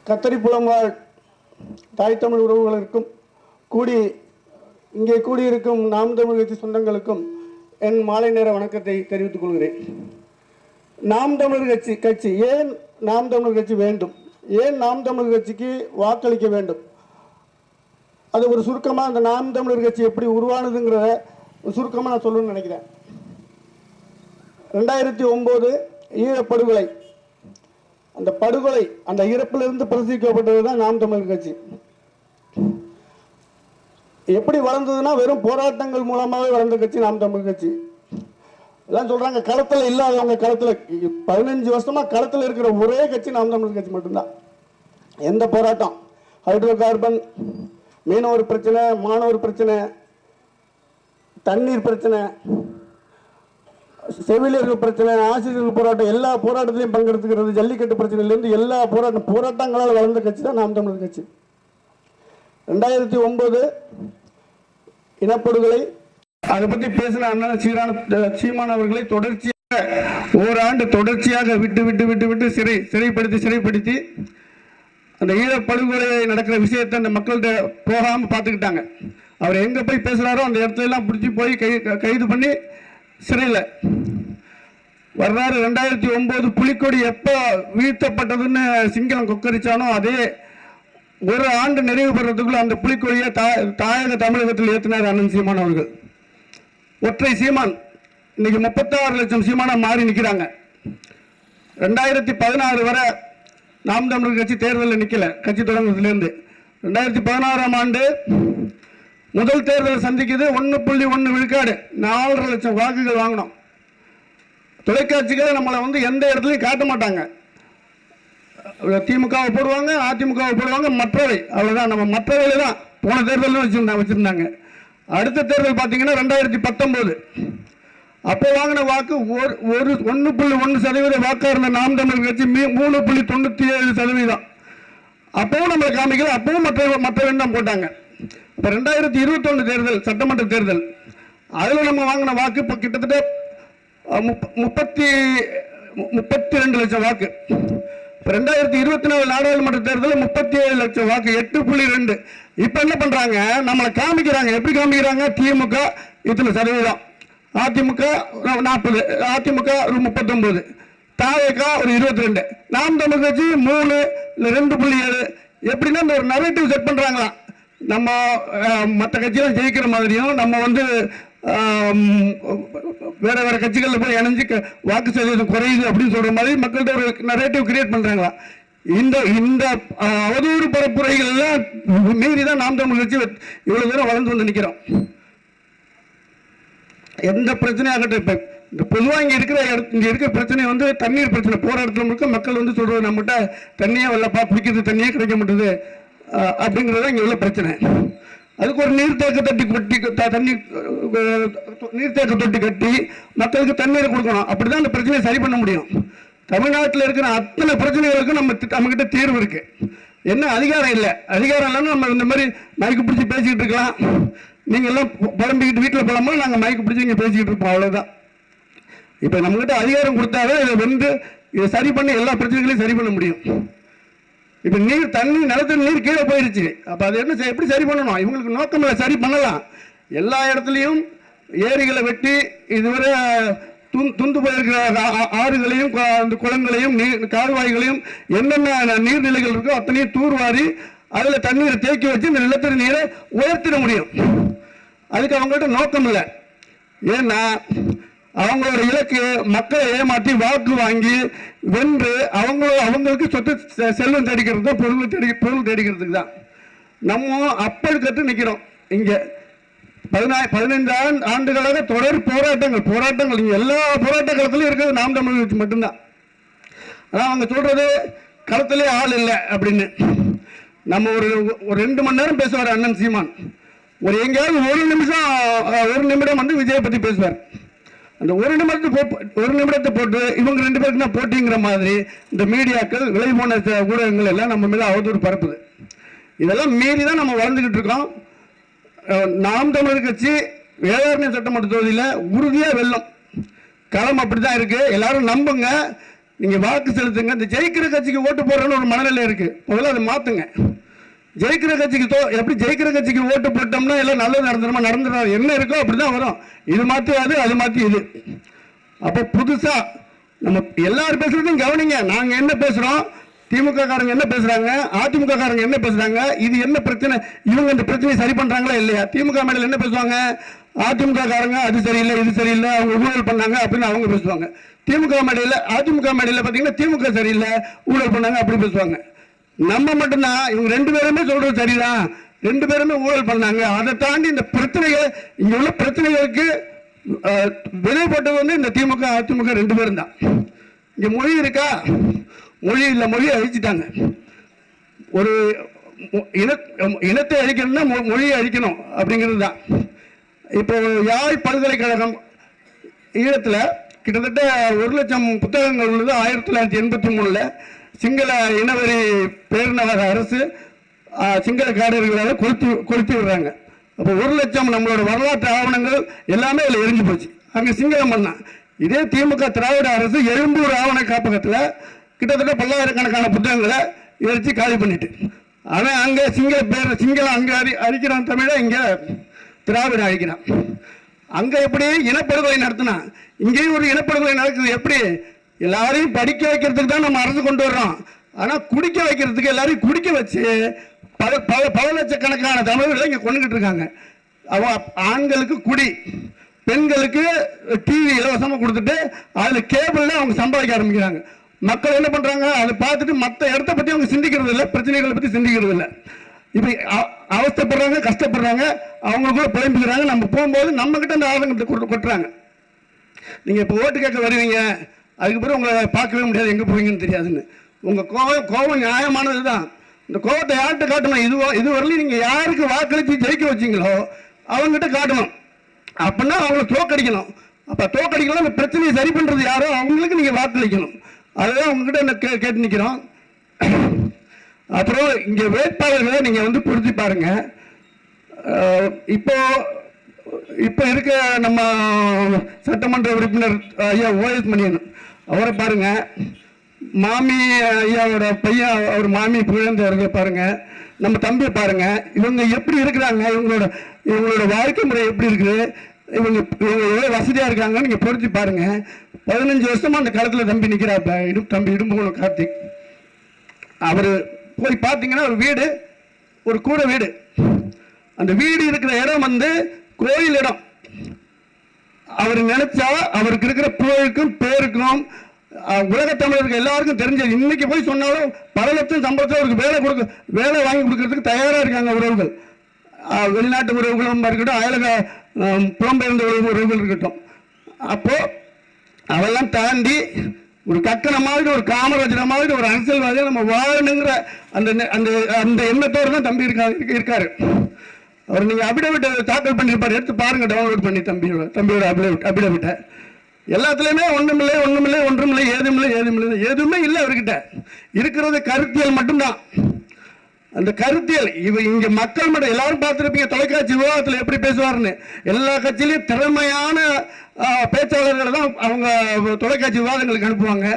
கத்தரி புலம்பாள் தாய் தமிழ் உறவுகளுக்கும் இங்கே கூடியிருக்கும் நாம் தமிழ் கட்சி சொந்தங்களுக்கும் என் மாலை நேர வணக்கத்தை தெரிவித்துக் கொள்கிறேன். நாம் தமிழர் கட்சி ஏன் நாம் தமிழர் கட்சி வேண்டும், ஏன் நாம் தமிழர் கட்சிக்கு வாக்களிக்க வேண்டும், அது ஒரு சுருக்கமாக அந்த நாம் தமிழர் கட்சி எப்படி உருவானதுங்கிறத சுருக்கமாக நான் சொல்லணும்னு நினைக்கிறேன். 2009 ஈழப்படுகொலை, அந்த படுகொலை அந்த இறப்பிலிருந்து பிரசிக்கப்பட்டது தான் நாம் தமிழர் கட்சி. எப்படி வளர்ந்ததுன்னா வெறும் போராட்டங்கள் மூலமாகவே வளர்ந்த கட்சி நாம் தமிழர் கட்சி. எல்லாம் சொல்றாங்க களத்தில் இல்லாதவங்க, களத்தில் 15 வருஷமா களத்தில் இருக்கிற ஒரே கட்சி நாம் தமிழர் கட்சி மட்டும்தான். எந்த போராட்டம், ஹைட்ரோ கார்பன், மீனவர் பிரச்சனை, மாணவர் பிரச்சனை, தண்ணீர் பிரச்சனை, செவிலியர்கள் பிரச்சனை, ஆசிரியர்கள் போராட்டம், எல்லா போராட்டத்திலையும் பங்கெடுத்துக்கிறது, ஜல்லிக்கட்டு பிரச்சனையிலேருந்து எல்லா போராட்டங்களால் வளர்ந்த கட்சி தான் நாம் தமிழர் கட்சி. 2009 இனப்படுகொலை, அதை பற்றி பேசின அண்ணன் சீமான் அவர்களை தொடர்ச்சியாக ஓராண்டு தொடர்ச்சியாக விட்டு சிறைப்படுத்தி அந்த ஈழப்படுகொலை நடக்கிற விஷயத்தை அந்த மக்கள்கிட்ட போகாமல் பார்த்துக்கிட்டாங்க. அவர் எங்கே போய் பேசுகிறாரோ அந்த இடத்துல எல்லாம் பிடிச்சி போய் கைது பண்ணி சிறையில் வர்றாரு. 2009 புலிக்கொடி எப்போ வீழ்த்தப்பட்டதுன்னு சிங்களம் கொக்கரிச்சானோ அதே ஒரு ஆண்டு நிறைவு பெறதுக்குள்ள அந்த புலிக்கொடியை தாயக தமிழகத்தில் ஏற்றினார் அண்ணன் சீமான் அவர்கள். ஒற்றை சீமான் இன்னைக்கு 36 லட்சம் சீமானா மாறி நிற்கிறாங்க. 2016 வரை நாம் தமிழர் கட்சி தேர்தலில் நிற்கல, கட்சி தொடங்கினதுலேருந்து. 2016ஆம் ஆண்டு முதல் தேர்தலை சந்திக்குது. 1.1 விழுக்காடு, 4.5 லட்சம் வாக்குகள் வாங்கினோம். தொலைக்காட்சிகளை நம்மளை எந்த இடத்துலையும் காட்ட மாட்டாங்க. திமுகவை போடுவாங்க, அதிமுகவை போடுவாங்க, மற்றவை அவ்வளோதான். நம்ம மற்றவையில தான் போன தேர்தலும் வச்சிருந்தாங்க. அடுத்த தேர்தல் பார்த்தீங்கன்னா 2019 அப்போ வாங்கின வாக்கு 1.1% வாக்காக இருந்த நாம் தமிழர் கட்சி 3.97%. அப்பவும் நம்மளை காமிக்கல, அப்பவும் மற்ற தான் போட்டாங்க. இப்போ 2021 தேர்தல், சட்டமன்ற தேர்தல், அதில் நம்ம வாங்கின வாக்கு இப்போ கிட்டத்தட்ட 32 லட்சம் வாக்கு. இப்போ 2024 நாடாளுமன்ற தேர்தலில் 37 லட்சம் வாக்கு, 8.2. இப்போ என்ன பண்றாங்க, நம்மளை காமிக்கிறாங்க. எப்படி காமிக்கிறாங்க? திமுக இத்தனை சதவீதம், அதிமுக 40, அதிமுக 39, தாவேக ஒரு 22, நாம் தமிழ் கட்சி 3 இல்லை 2.7. எப்படின்னா இந்த ஒரு நரேட்டிவ் செட் பண்றாங்களா, நம்ம மற்ற கட்சியெல்லாம் ஜெயிக்கிற மாதிரியும் நம்ம வேற கட்சிகளில் போய் இணைஞ்சு வாக்கு சதவீதம் குறையுது அப்படின்னு சொல்ற மாதிரி மக்கள்கிட்ட ஒரு நரேட்டிவ் கிரியேட் பண்றாங்களா. இந்த அவதூறு பரப்புரைகள் எல்லாம் மீறி தான் நாம் தமிழ் கட்சி இவ்வளவு தூரம் வளர்ந்து வந்து நிற்கிறோம். எந்த பிரச்சனையாகட்டும், இப்ப இந்த பொதுவாக இங்க இருக்கிற பிரச்சனை தண்ணீர் பிரச்சனை. போற இடத்துல முழுக்க மக்கள் சொல்றது நம்மகிட்ட தண்ணியே வரலப்பா, குடிக்கிறது தண்ணியே கிடைக்க மாட்டேது அப்படிங்கிறத இங்க உள்ள பிரச்சனை. அதுக்கு ஒரு நீர்த்தேக்க தொட்டி கட்டி மக்களுக்கு தண்ணீரை கொடுக்கணும். அப்படிதான் அந்த பிரச்சனையை சரி பண்ண முடியும். தமிழ்நாட்டில் இருக்கிற அத்தனை பிரச்சனைகளுக்கும் நம்ம கிட்ட தீர்வு இருக்கு. என்ன அதிகாரம் இல்லை, அதிகாரம் இல்லைன்னா நம்ம இந்த மாதிரி மைக்கு பிடிச்சி பேசிக்கிட்டு இருக்கலாம். நீங்க எல்லாம் புலம்பிக்கிட்டு வீட்டில் போலாமா, நாங்கள் மைக்கு பிடிச்சி இங்கே பேசிக்கிட்டு இருப்போம், அவ்வளவுதான். இப்போ நம்மகிட்ட அதிகாரம் கொடுத்தாவே இதை சரி பண்ணி எல்லா பிரச்சனைகளையும் சரி பண்ண முடியும். இப்போ தண்ணி நிலத்தடி நீர் கீழே போயிடுச்சு. அப்போ அது என்ன எப்படி சரி பண்ணணும்? இவங்களுக்கு நோக்கம் இல்லை, சரி பண்ணலாம். எல்லா இடத்துலையும் ஏரிகளை வெட்டி இதுவரை துந்து போயிருக்கிற ஆறுகளையும் குளங்களையும் கால்வாய்களையும் என்னென்ன நீர்நிலைகள் இருக்கோ அத்தனையும் தூர்வாரி அதில் தண்ணீரை தேக்கி வச்சு இந்த நிலத்தடி நீரை உயர்த்திட முடியும். அதுக்கு அவங்கள்ட்ட நோக்கம் இல்லை. ஏன்னா அவங்களோட இலக்கு மக்களை ஏமாற்றி வாக்கு வாங்கி வென்று அவங்களுக்கு சொத்து செல்வம் தேடிக்கிறது தான், பொருள் தேடிக்கிறதுக்கு தான். நம்ம அப்படி கட்டு நிற்கிறோம். இங்க 15 ஆண்டுகளாக தொடர் போராட்டங்கள் எல்லா போராட்ட களத்திலும் இருக்கிறது நாம் தமிழ் கட்சி மட்டும்தான். அதான் அவங்க சொல்றது களத்திலே ஆள் இல்லை அப்படின்னு. நம்ம ஒரு 2 மணி நேரம் பேசுவார் அண்ணன் சீமான். எங்கேயாவது ஒரு நிமிடம் விஜயை பத்தி பேசுவார். அந்த ஒரு நிமிடத்தை போட்டு இவங்க 2 பேருக்கு தான் போட்டிங்கிற மாதிரி இந்த மீடியாக்கள், விலை போன ஊடகங்கள் எல்லாம் நம்ம மேல அவதூறு பரப்புது. இதெல்லாம் மீறி தான் நம்ம வளர்ந்துகிட்டு இருக்கோம். நாம் தமிழர் கட்சி வேளாண்மை சட்டமன்ற தொகுதியில் உறுதியாக வெல்லும். களம் அப்படிதான் இருக்கு. எல்லாரும் நம்புங்க. நீங்கள் வாக்கு செலுத்துங்க. இந்த ஜெயிக்கிற கட்சிக்கு ஓட்டு போடுறன்னு ஒரு மனநிலை இருக்குது. முதல்ல அதை மாற்றுங்க. ஜெயிக்கிற கட்சிக்கு எப்படி ஜெயிக்கிற கட்சிக்கு ஓட்டு போட்டோம்னா எல்லாம் நல்லது நடந்துடும் என்ன இருக்கோ அப்படி தான் வரும். இது மாற்றி அது மாற்றி இது. அப்போ புதுசாக நம்ம எல்லாரும் பேசுகிறதையும் கவனிங்க. நாங்கள் என்ன பேசுகிறோம், திமுக காரங்க என்ன பேசுகிறாங்க, அதிமுக காரங்க என்ன பேசுகிறாங்க, இது என்ன பிரச்சனை, இவங்க இந்த பிரச்சனையை சரி பண்ணுறாங்களா இல்லையா. திமுக மேடையில் என்ன பேசுவாங்க, அதிமுக காரங்க அது சரியில்லை இது சரியில்லை அவங்க ஊழல் பண்ணாங்க அப்படின்னு அவங்க பேசுவாங்க. திமுக மேடையில் அதிமுக மேடையில் பார்த்தீங்கன்னா திமுக சரியில்லை ஊழல் பண்ணாங்க அப்படி பேசுவாங்க. நம்ம மட்டும்தான் இவங்க ரெண்டு பேருமே சொல்றது சரிதான், ரெண்டு பேருமே ஊழல் பண்ணாங்க. அதை தாண்டி இந்த பிரச்சனைகள் இங்க உள்ள பிரச்சனைகளுக்கு விதை போட்டது வந்து இந்த திமுக அதிமுக ரெண்டு பேரும் தான். இங்க மொழி இருக்கா, மொழி இல்லை, மொழியை அழிச்சிட்டாங்க. ஒரு இனத்தை அழிக்கணும்னா மொழியை அழிக்கணும் அப்படிங்கிறது தான். இப்போ யாழ் பல்கலைக்கழகம் ஈழத்தில் கிட்டத்தட்ட 1,00,000 புத்தகங்கள் உள்ளது. 1983 சிங்கள இனவெறி பேரினவாத அரசு சிங்கள காடர்களால் கொளுத்தி விடுறாங்க. அப்போ 1,00,000 நம்மளோட வரலாற்று ஆவணங்கள் எல்லாமே அதில் எரிஞ்சு போச்சு. அங்கே சிங்களம் பண்ணான். இதே திமுக திராவிட அரசு எழும்பூர் ஆவண காப்பகத்தில் கிட்டத்தட்ட 10,000கணக்கான புத்தகங்களை எரிச்சு காலி பண்ணிட்டு அவன் அங்கே சிங்களம் அங்கே அழிக்கிறான், தமிழை இங்கே திராவிட அழிக்கிறான். அங்கே எப்படி இனப்படுகொலை நடத்தினான், இங்கேயும் ஒரு இனப்படுகொலை நடக்குது. எப்படி எல்லாரையும் படிக்க வைக்கிறதுக்கு தான் நம்ம அரசு கொண்டு வர்றோம். ஆனால் குடிக்க வைக்கிறதுக்கு எல்லாரையும் குடிக்க வச்சு பல லட்சக்கணக்கான தமிழர்களை இங்கே கொண்டுகிட்டு இருக்காங்க. ஆண்களுக்கு குடி, பெண்களுக்கு டிவி இலவசமாக கொடுத்துட்டு அதில் கேபிளில் அவங்க சம்பாதிக்க ஆரம்பிக்கிறாங்க. மக்கள் என்ன பண்ணுறாங்க, அதை பார்த்துட்டு மற்ற இடத்த பற்றி அவங்க சிந்திக்கிறது இல்லை, பிரச்சனைகளை பற்றி சிந்திக்கிறது இல்லை. இப்போ அவஸ்தைப்படுறாங்க, கஷ்டப்படுறாங்க, அவங்களுக்குள்ள புலம்பிக்கிறாங்க. நம்ம போகும்போது நம்மக்கிட்ட அந்த ஆதங்கத்தை கொட்டுறாங்க. நீங்கள் இப்போ ஓட்டு கேட்க வருவீங்க, அதுக்கு பிறகு உங்களை பார்க்கவே முடியாது, எங்கே போவீங்கன்னு தெரியாதுன்னு. உங்கள் கோபம் நியாயமானது தான். இந்த கோபத்தை யார்கிட்ட காட்டணும், இதுவரையிலும் நீங்கள் யாருக்கு வாக்களித்து ஜெயிக்க வச்சிங்களோ அவங்ககிட்ட காட்டணும். அப்படின்னா அவங்கள தோக்கடிக்கணும். அப்போ தோக்கடிக்கலாம், அந்த பிரச்சனையை சரி பண்ணுறது யாரோ அவங்களுக்கு நீங்கள் வாக்களிக்கணும். அதுதான் உங்ககிட்ட கேட்டு நிற்கிறோம். அப்புறம் இங்கே வேட்பாளர்களை நீங்கள் வந்து பொருத்தி பாருங்க. இப்போ இருக்க நம்ம சட்டமன்ற உறுப்பினர் ஐயா ஓஎஸ் மணியன் அவரை பாருங்க, மாமி ஐயாவோட பையன் அவர் மாமி புகழ்ந்தவர்களை பாருங்க, நம்ம தம்பியை பாருங்க, இவங்க எப்படி இருக்கிறாங்க, இவங்களோட வாழ்க்கை முறை எப்படி இருக்குது, இவங்க எவ்வளோ வசதியாக இருக்காங்கன்னு நீங்கள் பொருத்தி பாருங்க. 15 வருஷமா அந்த காலத்தில் தம்பி நிற்கிறாப்ப, தம்பி இடும்புகுளம் கார்த்திக். அவர் போய் பார்த்தீங்கன்னா ஒரு வீடு, ஒரு கூரை வீடு, அந்த வீடு இருக்கிற இடம் வந்து கோயில் இடம். அவர் நினைச்சா அவருக்கு இருக்கிற புகழுக்கும் பேருக்கும் உலக தமிழருக்கு எல்லாருக்கும் தெரிஞ்சது. இன்னைக்கு போய் சொன்னாலும் பல லட்சம் சம்பளத்தில் அவருக்கு வேலை வாங்கி கொடுக்கறதுக்கு தயாராக இருக்காங்க உறவுகள். வெளிநாட்டு உறவுகளும் இருக்கட்டும், அயலக புலம்பெயர்ந்த உறவுகள் இருக்கட்டும். அப்போ அதெல்லாம் தாண்டி ஒரு கக்கன மாதிரி, ஒரு காமராஜர மாதிரி, ஒரு அரசியல்வாதியாக நம்ம வாழணுங்கிற அந்த அந்த அந்த எண்ணத்தோடு தான் தம்பி இருக்காரு. அவர் நீங்கள் அபிடவிட் தாக்கல் பண்ணியிருப்பார், எடுத்து பாருங்க, டவுன்லோட் பண்ணி தம்பியோட அபிடவிட்டை. எல்லாத்துலேயுமே ஒன்றுமில்லை, எதுவுமே இல்லை அவர்கிட்ட. இருக்கிறது கருத்தியல் மட்டும்தான். அந்த கருத்தியல் இங்க மக்கள் மட்டும் எல்லாரும் பார்த்துருப்பீங்க, தொலைக்காட்சி விவாதத்தில் எப்படி பேசுவாருன்னு. எல்லா கட்சியிலையும் திறமையான பேச்சாளர்களை தான் அவங்க தொலைக்காட்சி விவாதங்களுக்கு அனுப்புவாங்க.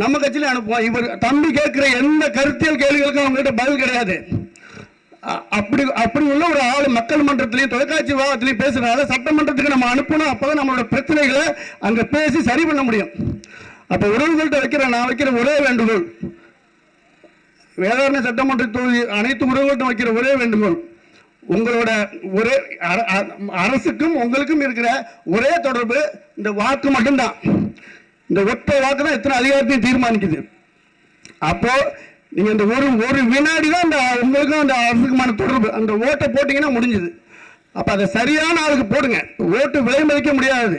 நம்ம கட்சியிலையும் அனுப்புவோம். இவர் தம்பி கேட்கிற எந்த கருத்தியல் கேள்விகளுக்கும் அவங்ககிட்ட பதில் கிடையாது. அப்படி உள்ள ஒரு ஆள் மக்கள் மன்றத்திலையும் தொலைக்காட்சி விவாதத்திலையும் பேசுறதால சட்டமன்றத்துக்கு நம்ம அனுப்பணும். அப்பதான் நம்மளோட பிரச்சனைகளை அங்க பேசி சரி பண்ண முடியும். அப்ப உறவுகள்கிட்ட நான் வைக்கிற ஒரே வேண்டுகோள், வேதாரண சட்டமன்ற தொகுதி அனைத்து உறவுகள்கிட்ட வைக்கிற ஒரே வேண்டுகோள், உங்களோட ஒரே அரசுக்கும் உங்களுக்கும் இருக்கிற ஒரே தொடர்பு இந்த வாக்கு மட்டும்தான். இந்த ஒற்றை வாக்கு தான் எத்தனை அதிகாரத்தையும் தீர்மானிக்குது. அப்போ நீங்க இந்த ஒரு வினாடி தான் அந்த உங்களுக்கும் அந்த அரசுக்குமான தொடர்பு. அந்த ஓட்டை போட்டீங்கன்னா முடிஞ்சது. அப்ப அதை சரியான ஆளுக்கு போடுங்க. ஓட்டு விலை மதிக்க முடியாது.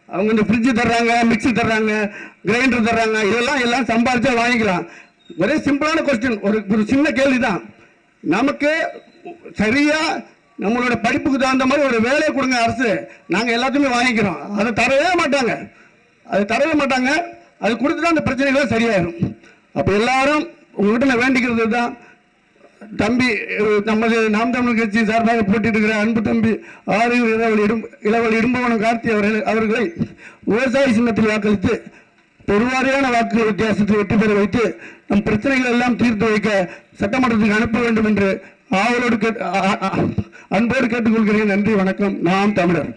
அவங்க இந்த ஃப்ரிட்ஜ் தர்றாங்க, மிக்சி தர்றாங்க, கிரைண்டர் தர்றாங்க, எல்லாம் சம்பாதிச்சா வாங்கிக்கலாம். ஒரே சிம்பிளான கொஸ்டின், ஒரு சின்ன கேள்வி தான். நமக்கு சரியா நம்மளோட படிப்புக்கு தகுந்த மாதிரி ஒரு வேலையை கொடுங்க அரசு, நாங்க எல்லாத்தையுமே வாங்கிக்கிறோம். அதை தரவே மாட்டாங்க. அது கொடுத்துட்டா அந்த பிரச்சனைகள் சரியாயிரும். அப்ப எல்லாரும் உங்ககிட்ட நான் வேண்டிக்கிறது தான், தம்பி நமது நாம் தமிழ் கட்சி சார்பாக போட்டிட்டு இருக்கிற அன்பு தம்பி ஆரியூர் இளவல் இடும்பவனம் கார்த்தி அவர்களை விவசாய சின்னத்தில் வாக்களித்து பெருவாரியான வாக்குகள் வித்தியாசத்தை வெற்றி பெற வைத்து நம் பிரச்சனைகள் எல்லாம் தீர்த்து வைக்க சட்டமன்றத்துக்கு அனுப்ப வேண்டும் என்று அன்போடு கேட்டுக்கொள்கிறேன். நன்றி, வணக்கம். நாம் தமிழர்.